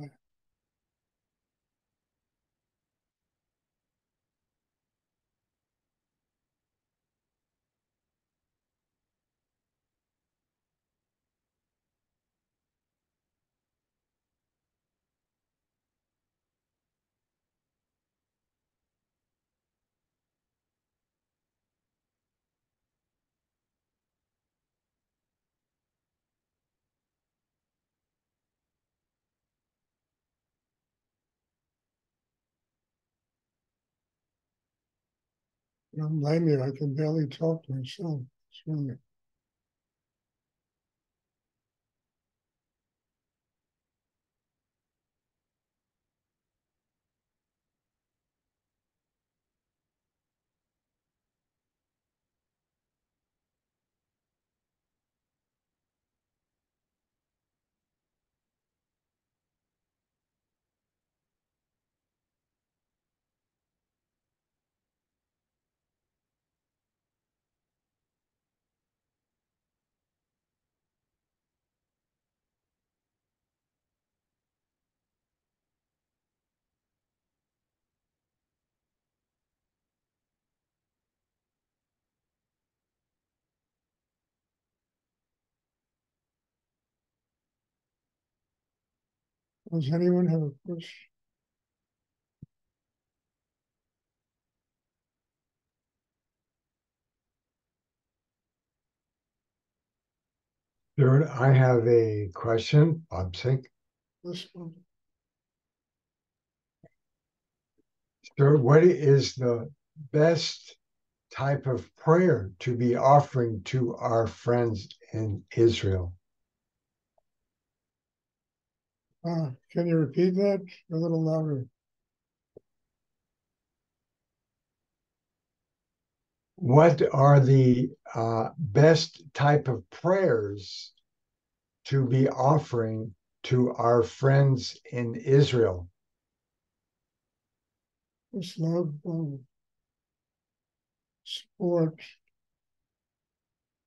I don't blame you. I can barely talk myself. It's really, does anyone have a question? Stuart, I have a question. I'm sick. This one? Stuart, what is the best type of prayer to be offering to our friends in Israel? Can you repeat that a little louder? What are the best type of prayers to be offering to our friends in Israel? This love, sport.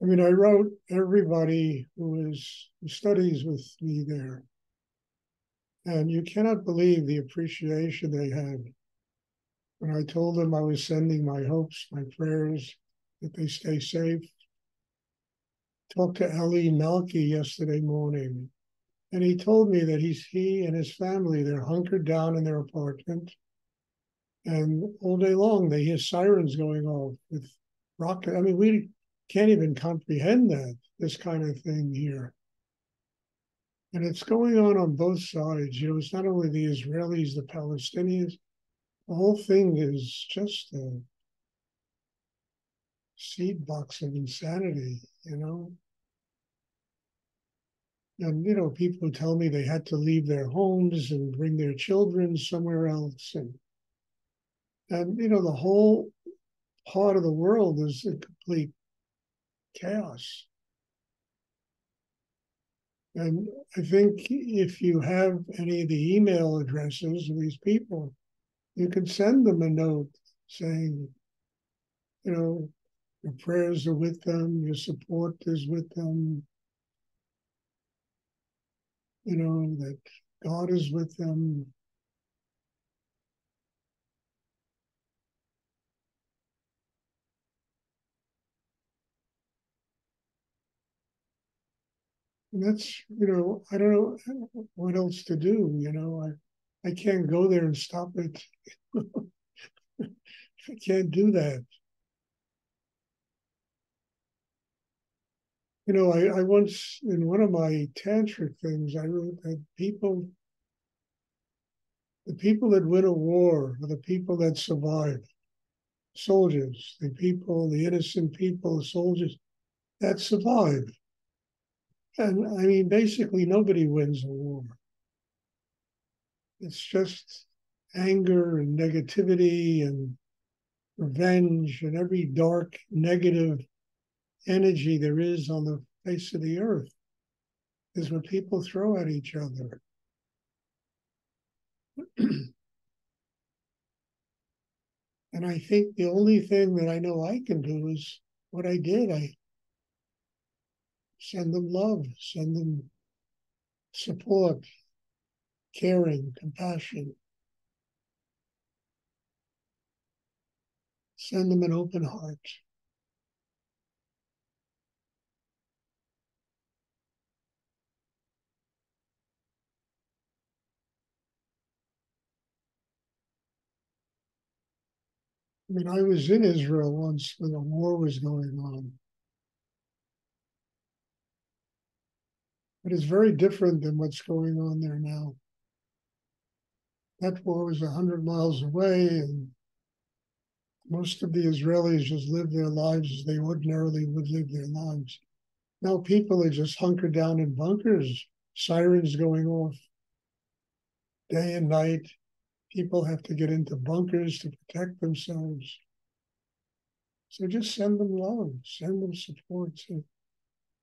I mean, I wrote everybody who studies with me there, and you cannot believe the appreciation they had when I told them I was sending my hopes, my prayers, that they stay safe. Talked to Eli Melki yesterday morning, and he told me that he and his family, they're hunkered down in their apartment, and all day long they hear sirens going off with rocket. I mean, we can't even comprehend this kind of thing here. And it's going on both sides. You know, it's not only the Israelis, the Palestinians. The whole thing is just a seed box of insanity, you know. And, you know, people tell me they had to leave their homes and bring their children somewhere else. And you know, the whole part of the world is in complete chaos. And I think if you have any of the email addresses of these people, you can send them a note saying, you know, your prayers are with them, your support is with them, you know, that God is with them. And that's, you know, I don't know what else to do, you know. I can't go there and stop it. I can't do that. You know, I once, in one of my tantric things, I wrote that the people that win a war are the people that survive. Soldiers, the innocent people, the soldiers that survive. And I mean, basically, nobody wins a war. It's just anger and negativity and revenge and every dark, negative energy there is on the face of the earth is what people throw at each other. And I think the only thing that I know I can do is what I did. I send them love, send them support, caring, compassion. Send them an open heart. I mean, I was in Israel once when the war was going on. But it's very different than what's going on there now. That war was 100 miles away, and most of the Israelis just live their lives as they ordinarily would live their lives. Now people are just hunkered down in bunkers, sirens going off day and night. People have to get into bunkers to protect themselves. So just send them love, send them support, you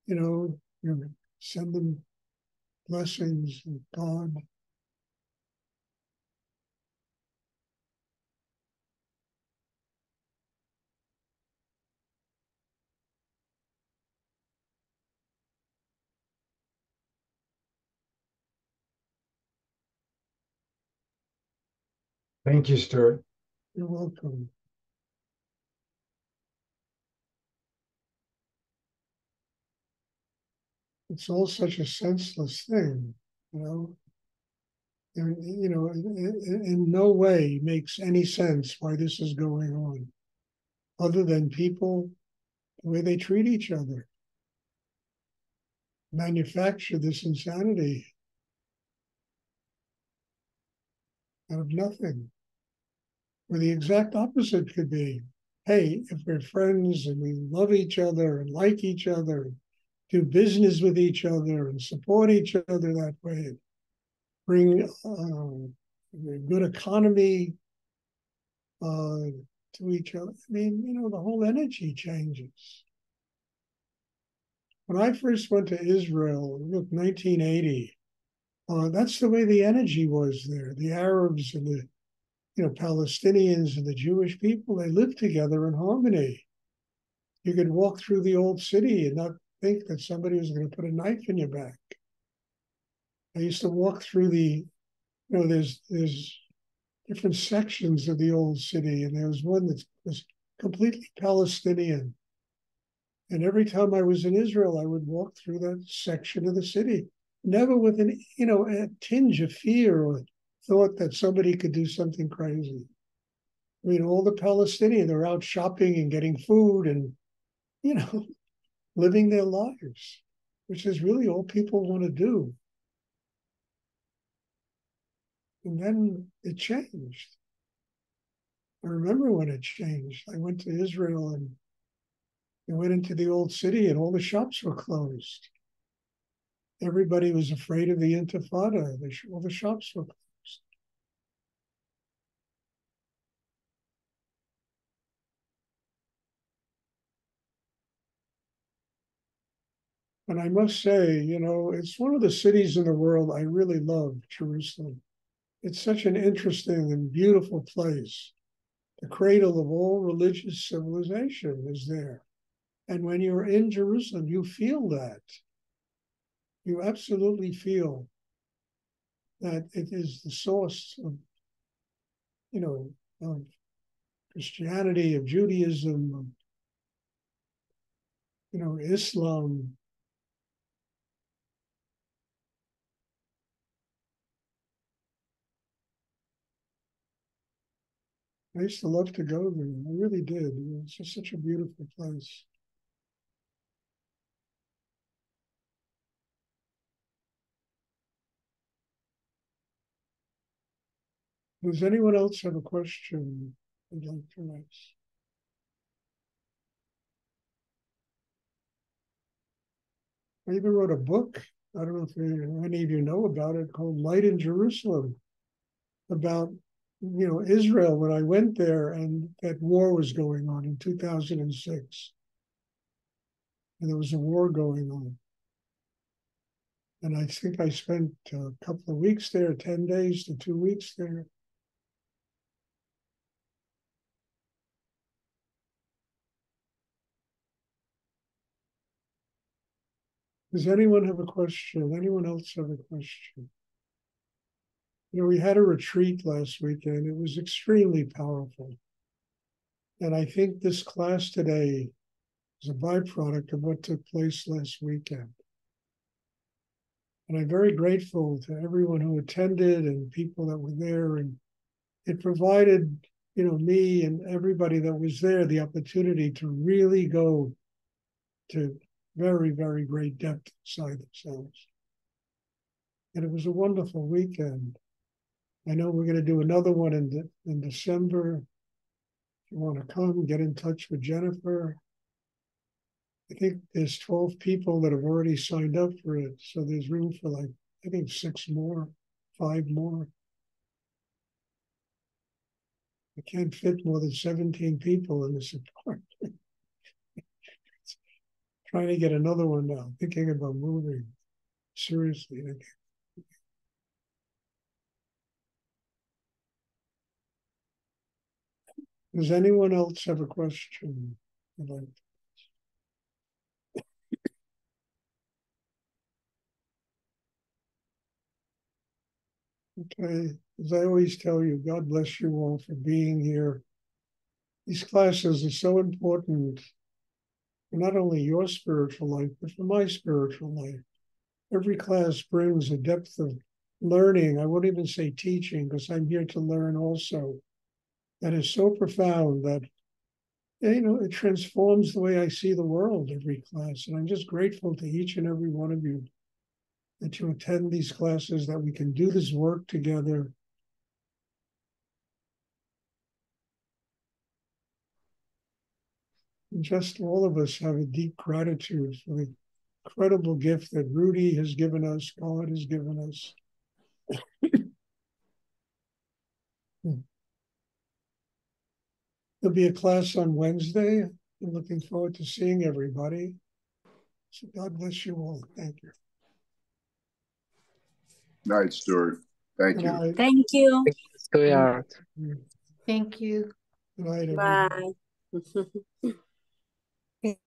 know, send them blessings and God. Thank you, Stuart. You're welcome. It's all such a senseless thing, you know. And, you know, in no way makes any sense why this is going on, other than people, the way they treat each other, manufacture this insanity out of nothing. Where the exact opposite could be, hey, if we're friends and we love each other and like each other, do business with each other and support each other that way, bring a good economy to each other. I mean, you know, the whole energy changes. When I first went to Israel, look, 1980, that's the way the energy was there. The Arabs and the Palestinians and the Jewish people, they lived together in harmony. You could walk through the old city and not think that somebody was going to put a knife in your back. I used to walk through there's different sections of the old city, and there was one that was completely Palestinian. And every time I was in Israel, I would walk through that section of the city, never with a tinge of fear or thought that somebody could do something crazy. I mean, all the Palestinians are out shopping and getting food and, you know, living their lives, which is really all people want to do. And then it changed. I remember when it changed. I went to Israel and I went into the old city and all the shops were closed. Everybody was afraid of the Intifada. All the shops were closed. And I must say, it's one of the cities in the world I really love, Jerusalem. It's such an interesting and beautiful place. The cradle of all religious civilization is there. And when you're in Jerusalem, you feel that. You absolutely feel that it is the source of Christianity, of Judaism, of Islam. I used to love to go there. I really did. It's just such a beautiful place. Does anyone else have a question they'd like to ask? I even wrote a book. I don't know if any of you know about it, called Light in Jerusalem, about Israel when I went there and that war was going on in 2006. And there was a war going on. And I think I spent a couple of weeks there, 10 days to 2 weeks there. Does anyone have a question? Anyone else have a question? we had a retreat last weekend. It was extremely powerful. And I think this class today is a byproduct of what took place last weekend. And I'm very grateful to everyone who attended and people that were there. And it provided, me and everybody that was there the opportunity to really go to very, very great depth inside themselves. And it was a wonderful weekend. I know we're going to do another one in December. If you want to come, get in touch with Jennifer. I think there's 12 people that have already signed up for it. So there's room for I think 6 more, 5 more. I can't fit more than 17 people in this apartment. Trying to get another one now, thinking about moving. Seriously. Does anyone else have a question? Okay, as I always tell you, God bless you all for being here. These classes are so important for not only your spiritual life, but for my spiritual life. Every class brings a depth of learning. I won't even say teaching, because I'm here to learn also. That is so profound that, it transforms the way I see the world every class. And I'm just grateful to each and every one of you that you attend these classes, that we can do this work together. And just all of us have a deep gratitude for the incredible gift that Rudy has given us, God has given us. There'll be a class on Wednesday. I'm looking forward to seeing everybody. So God bless you all. Thank you. Night, Stuart. Thank you. Thank you. Thank you, Stuart. Thank you. Good night, everybody. bye.